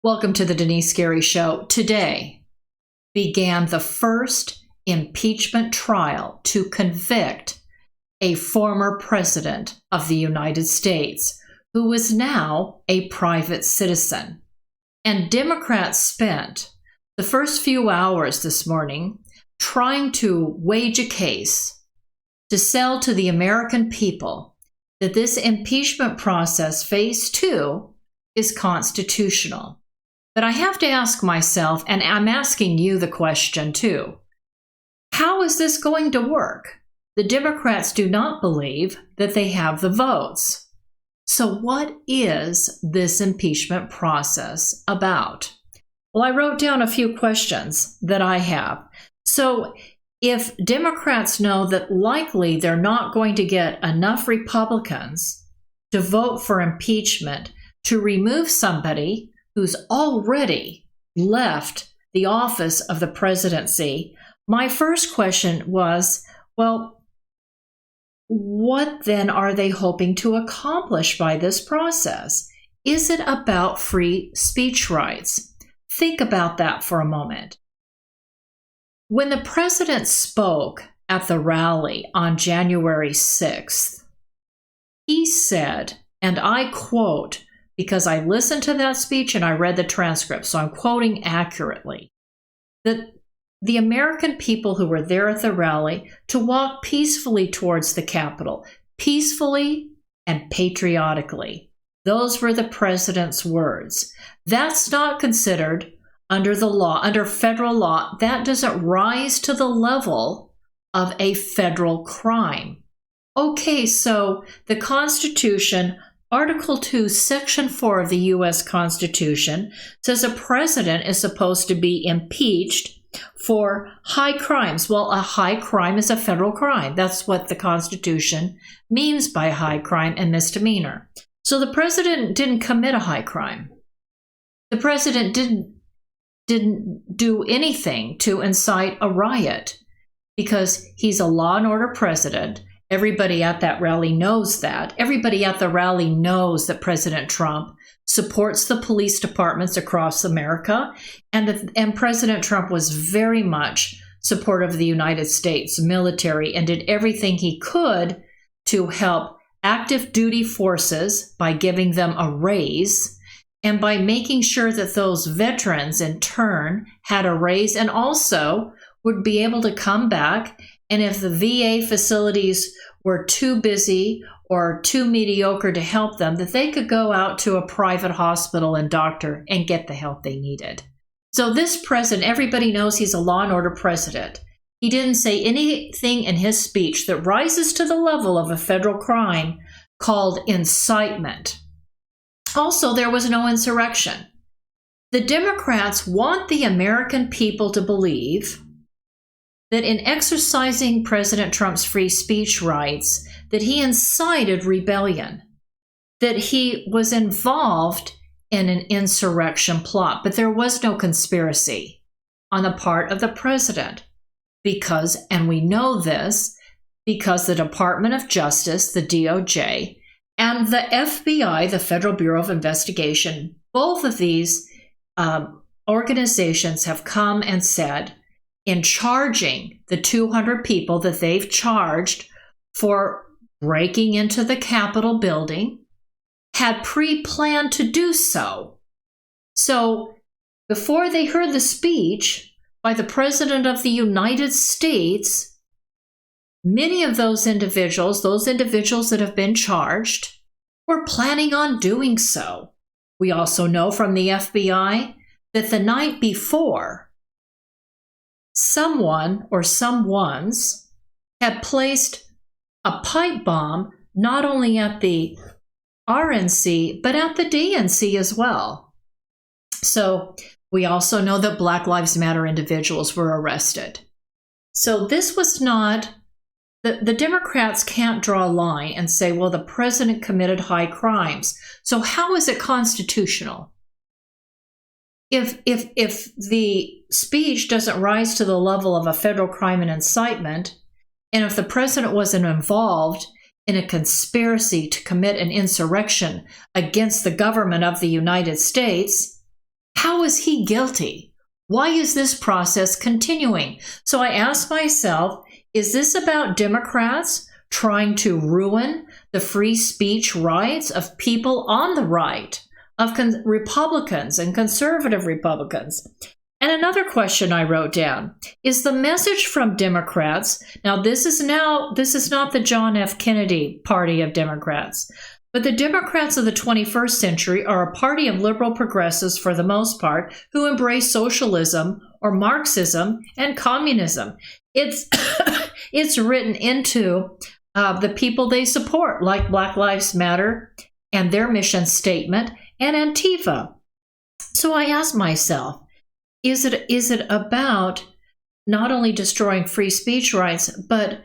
Welcome to the Denice Scary Show. Today began the first impeachment trial to convict a former president of the United States who is now a private citizen. And Democrats spent the first few hours this morning trying to wage a case to sell to the American people that this impeachment process, phase 2, is constitutional. But I have to ask myself, and I'm asking you the question too, how is this going to work? The Democrats do not believe that they have the votes. So what is this impeachment process about? Well, I wrote down a few questions that I have. So if Democrats know that likely they're not going to get enough Republicans to vote for impeachment to remove somebody who's already left the office of the presidency, my first question was, well, what then are they hoping to accomplish by this process? Is it about free speech rights? Think about that for a moment. When the president spoke at the rally on January 6th, he said, and I quote, because I listened to that speech and I read the transcript, so I'm quoting accurately, that the American people who were there at the rally to walk peacefully towards the Capitol, peacefully and patriotically. Those were the president's words. That's not considered under the law, under federal law. That doesn't rise to the level of a federal crime. Okay, so the Constitution, Article 2, Section 4 of the U.S. Constitution says a president is supposed to be impeached for high crimes. Well, a high crime is a federal crime. That's what the Constitution means by high crime and misdemeanor. So the president didn't commit a high crime. The president didn't do anything to incite a riot because he's a law and order president. Everybody at that rally knows that. Everybody at the rally knows that President Trump supports the police departments across America, and President Trump was very much supportive of the United States military and did everything he could to help active duty forces by giving them a raise and by making sure that those veterans in turn had a raise and also would be able to come back. And if the VA facilities were too busy or too mediocre to help them, that they could go out to a private hospital and doctor and get the help they needed. So this president, everybody knows he's a law and order president. He didn't say anything in his speech that rises to the level of a federal crime called incitement. Also, there was no insurrection. The Democrats want the American people to believe that in exercising President Trump's free speech rights, that he incited rebellion, that he was involved in an insurrection plot. But there was no conspiracy on the part of the president because, and we know this, because the Department of Justice, the DOJ, and the FBI, the Federal Bureau of Investigation, both of these organizations have come and said, in charging the 200 people that they've charged for breaking into the Capitol building, had pre-planned to do so. So before they heard the speech by the President of the United States, many of those individuals that have been charged, were planning on doing so. We also know from the FBI that the night before, someone or someones had placed a pipe bomb not only at the RNC, but at the DNC as well. So we also know that Black Lives Matter individuals were arrested. So this was not, the Democrats can't draw a line and say, well, the president committed high crimes. So how is it constitutional? If the speech doesn't rise to the level of a federal crime and incitement, and if the president wasn't involved in a conspiracy to commit an insurrection against the government of the United States, how is he guilty? Why is this process continuing? So I asked myself, is this about Democrats trying to ruin the free speech rights of people on the right, of Republicans and conservative Republicans? And another question I wrote down is the message from Democrats. Now this is not the John F. Kennedy party of Democrats, but the Democrats of the 21st century are a party of liberal progressives for the most part who embrace socialism or Marxism and communism. It's written into the people they support, like Black Lives Matter and their mission statement and Antifa. So I asked myself, is it about not only destroying free speech rights, but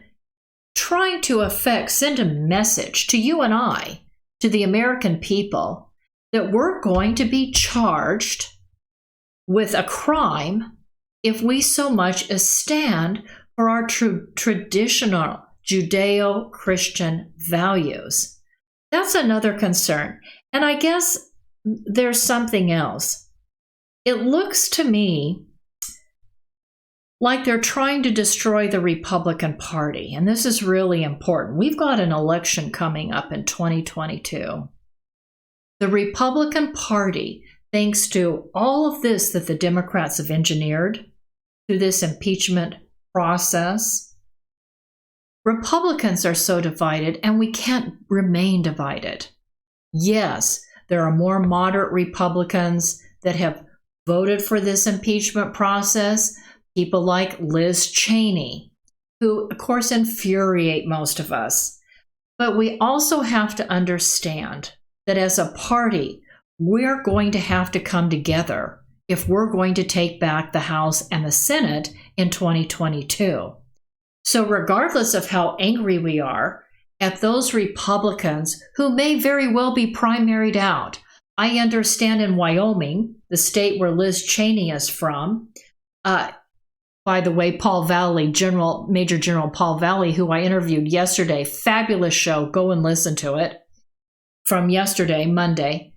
trying to send a message to you and I, to the American people, that we're going to be charged with a crime if we so much as stand for our traditional Judeo-Christian values? That's another concern. And I guess there's something else. It looks to me like they're trying to destroy the Republican Party. And this is really important. We've got an election coming up in 2022. The Republican Party, thanks to all of this that the Democrats have engineered through this impeachment process, Republicans are so divided, and we can't remain divided. Yes, there are more moderate Republicans that have voted for this impeachment process, people like Liz Cheney, who, of course, infuriate most of us. But we also have to understand that as a party, we're going to have to come together if we're going to take back the House and the Senate in 2022. So regardless of how angry we are at those Republicans who may very well be primaried out, I understand in Wyoming, the state where Liz Cheney is from, by the way, Paul Valley, Major General Paul Valley, who I interviewed yesterday, fabulous show, go and listen to it, from yesterday, Monday.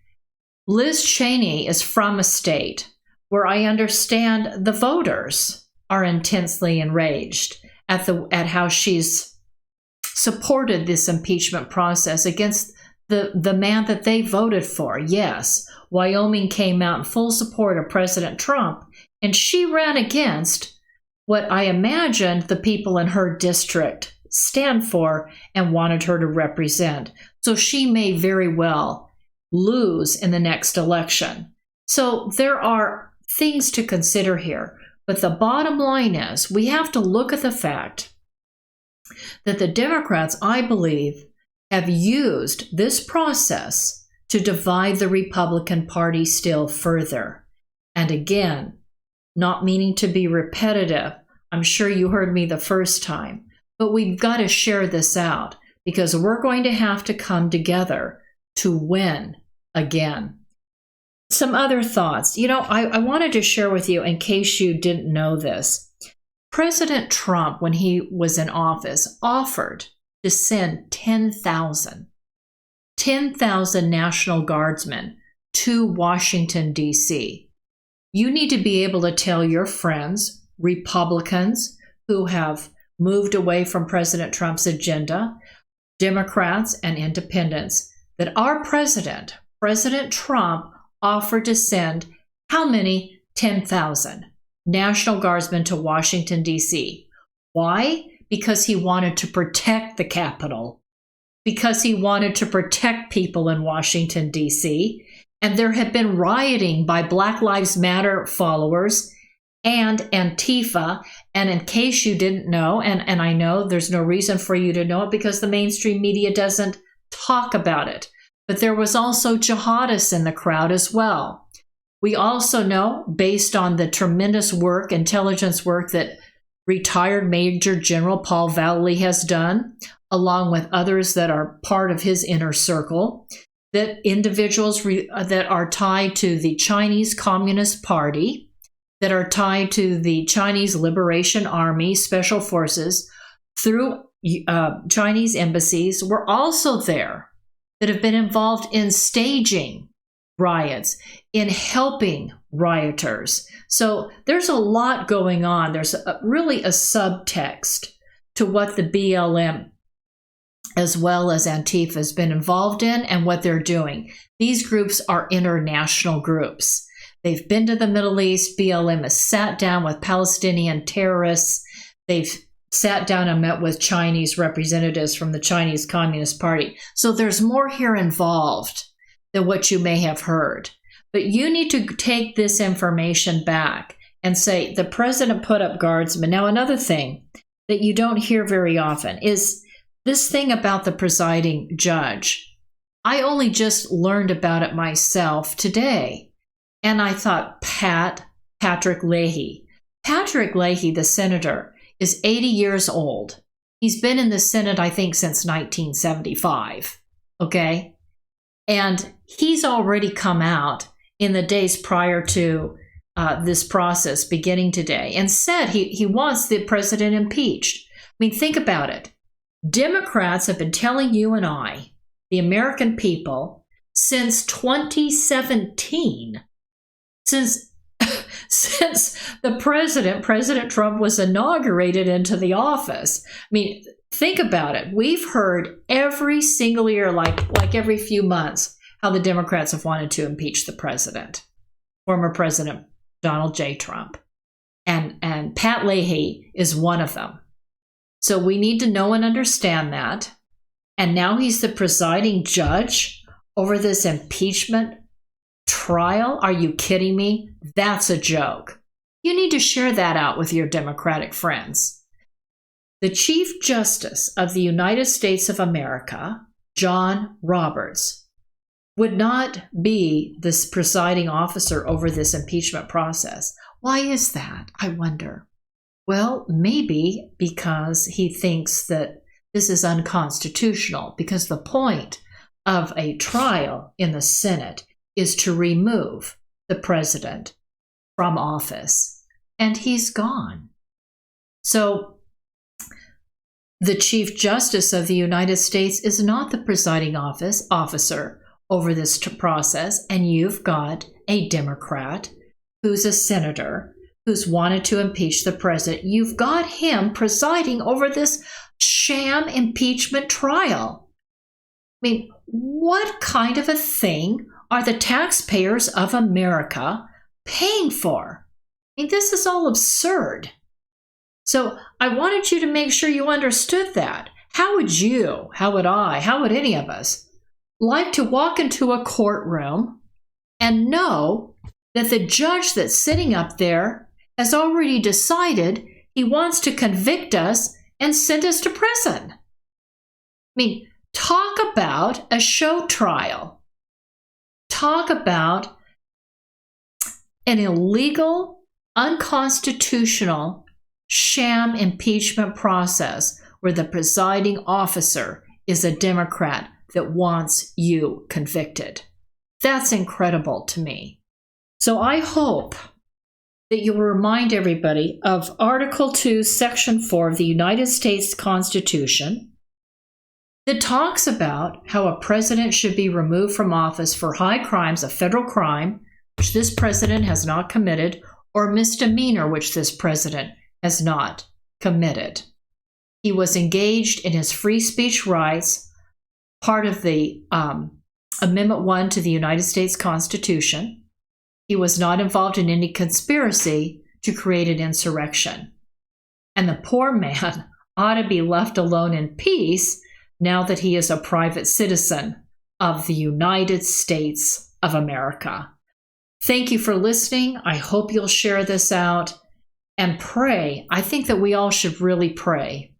Liz Cheney is from a state where I understand the voters are intensely enraged at how she's supported this impeachment process against the man that they voted for. Yes, Wyoming came out in full support of President Trump, and she ran against what I imagined the people in her district stand for and wanted her to represent. So she may very well lose in the next election. So there are things to consider here. But the bottom line is we have to look at the fact that the Democrats, I believe, have used this process to divide the Republican Party still further. And again, not meaning to be repetitive, I'm sure you heard me the first time, but we've got to share this out because we're going to have to come together to win again. Some other thoughts. I wanted to share with you, in case you didn't know this, President Trump, when he was in office, offered to send 10,000 National Guardsmen to Washington, D.C. You need to be able to tell your friends, Republicans who have moved away from President Trump's agenda, Democrats and independents, that our president, President Trump, offered to send how many? 10,000 National Guardsmen to Washington, D.C. Why? Because he wanted to protect the Capitol, because he wanted to protect people in Washington, D.C., and there had been rioting by Black Lives Matter followers and Antifa. And in case you didn't know, and I know there's no reason for you to know it because the mainstream media doesn't talk about it, but there was also jihadists in the crowd as well. We also know, based on the tremendous work, intelligence work that retired Major General Paul Valley has done, along with others that are part of his inner circle, that individuals that are tied to the Chinese Communist Party, that are tied to the Chinese Liberation Army, Special Forces, through Chinese embassies, were also there, that have been involved in staging riots, in helping rioters. So there's a lot going on. There's really a subtext to what the BLM as well as Antifa has been involved in and what they're doing. These groups are international groups. They've been to the Middle East. BLM has sat down with Palestinian terrorists. They've sat down and met with Chinese representatives from the Chinese Communist Party. So there's more here involved than what you may have heard. But you need to take this information back and say, the president put up guardsmen. Now, another thing that you don't hear very often is this thing about the presiding judge. I only just learned about it myself today. And I thought, Patrick Leahy. Patrick Leahy, the senator, is 80 years old. He's been in the Senate, I think, since 1975. Okay? And he's already come out in the days prior to this process beginning today and said he wants the president impeached. I mean, think about it. Democrats have been telling you and I, the American people, since 2017, since the President Trump was inaugurated into the office. I mean, think about it. We've heard every single year, like every few months, how the Democrats have wanted to impeach the president, former President Donald J. Trump. And Pat Leahy is one of them. So we need to know and understand that. And now he's the presiding judge over this impeachment trial. Are you kidding me? That's a joke. You need to share that out with your Democratic friends. The Chief Justice of the United States of America, John Roberts, would not be this presiding officer over this impeachment process. Why is that, I wonder? Well, maybe because he thinks that this is unconstitutional, because the point of a trial in the Senate is to remove the president from office, and he's gone. So the Chief Justice of the United States is not the presiding officer over this process, and you've got a Democrat who's a senator who's wanted to impeach the president. You've got him presiding over this sham impeachment trial. I mean, what kind of a thing are the taxpayers of America paying for? I mean, this is all absurd. So I wanted you to make sure you understood that. How would you, how would I, how would any of us like to walk into a courtroom and know that the judge that's sitting up there has already decided he wants to convict us and send us to prison? I mean, talk about a show trial. Talk about an illegal, unconstitutional, sham impeachment process where the presiding officer is a Democrat that wants you convicted. That's incredible to me. So I hope that you will remind everybody of Article 2, Section 4 of the United States Constitution that talks about how a president should be removed from office for high crimes, a federal crime, which this president has not committed, or misdemeanor, which this president has not committed. He was engaged in his free speech rights, part of the Amendment 1 to the United States Constitution. He was not involved in any conspiracy to create an insurrection. And the poor man ought to be left alone in peace now that he is a private citizen of the United States of America. Thank you for listening. I hope you'll share this out and pray. I think that we all should really pray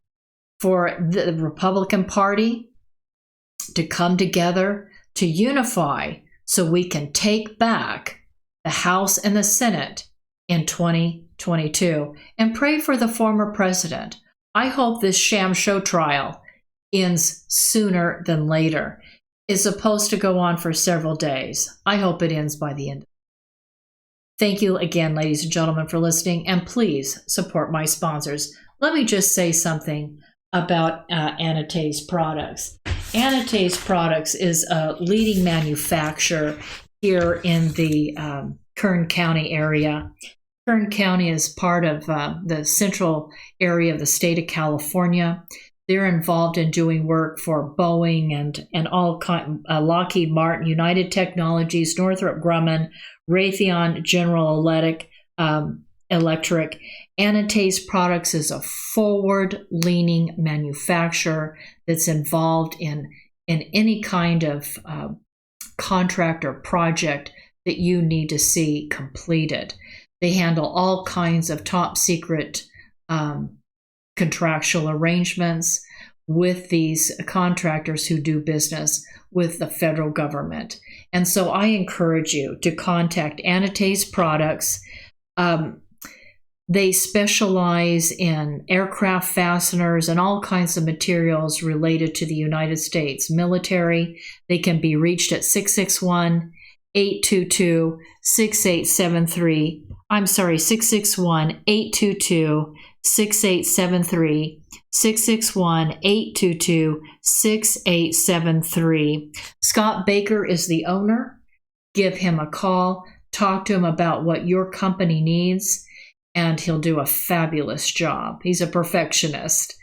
for the Republican Party to come together, to unify, so we can take back the House and the Senate in 2022, and pray for the former president. I hope this sham show trial ends sooner than later. It's supposed to go on for several days. I hope it ends by the end. Thank you again, ladies and gentlemen, for listening, and please support my sponsors. Let me just say something about Anatase Products. Anatase Products is a leading manufacturer here in the Kern County area. Kern County is part of the central area of the state of California. They're involved in doing work for Boeing and all Lockheed Martin, United Technologies, Northrop Grumman, Raytheon, General Electric. Anatase Products is a forward-leaning manufacturer that's involved in any kind of contract or project that you need to see completed. They handle all kinds of top secret contractual arrangements with these contractors who do business with the federal government. And so I encourage you to contact Anatase Products. They specialize in aircraft fasteners and all kinds of materials related to the United States military. They can be reached at 661-822-6873. I'm sorry, 661-822-6873, 661-822-6873. Scott Baker is the owner. Give him a call. Talk to him about what your company needs, and he'll do a fabulous job. He's a perfectionist.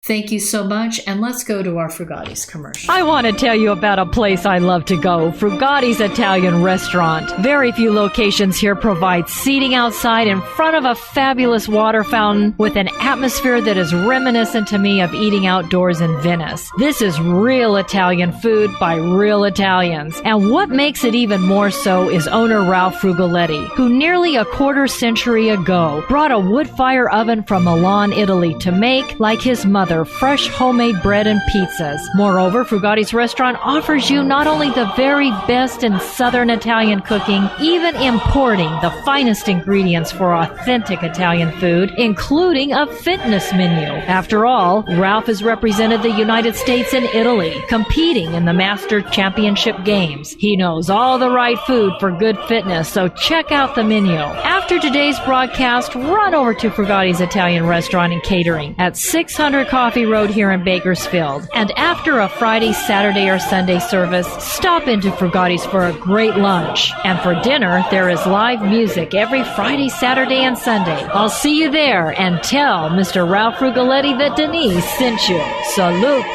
Thank you so much, and let's go to our Frugati's commercial. I want to tell you about a place I love to go, Frugati's Italian Restaurant. Very few locations here provide seating outside in front of a fabulous water fountain with an atmosphere that is reminiscent to me of eating outdoors in Venice. This is real Italian food by real Italians. And what makes it even more so is owner Ralph Frugoletti, who nearly a quarter century ago brought a wood fire oven from Milan, Italy to make, like his mother, fresh homemade bread and pizzas. Moreover, Frugati's Restaurant offers you not only the very best in Southern Italian cooking, even importing the finest ingredients for authentic Italian food, including a fitness menu. After all, Ralph has represented the United States and Italy, competing in the Master Championship Games. He knows all the right food for good fitness, so check out the menu. After today's broadcast, run over to Frugati's Italian Restaurant and Catering at 600 Coffee Road here in Bakersfield. And after a Friday, Saturday, or Sunday service, stop into Frugati's for a great lunch. And for dinner, there is live music every Friday, Saturday, and Sunday. I'll see you there, and tell Mr. Ralph Frugoletti that Denice sent you. Salute!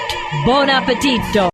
Buon appetito!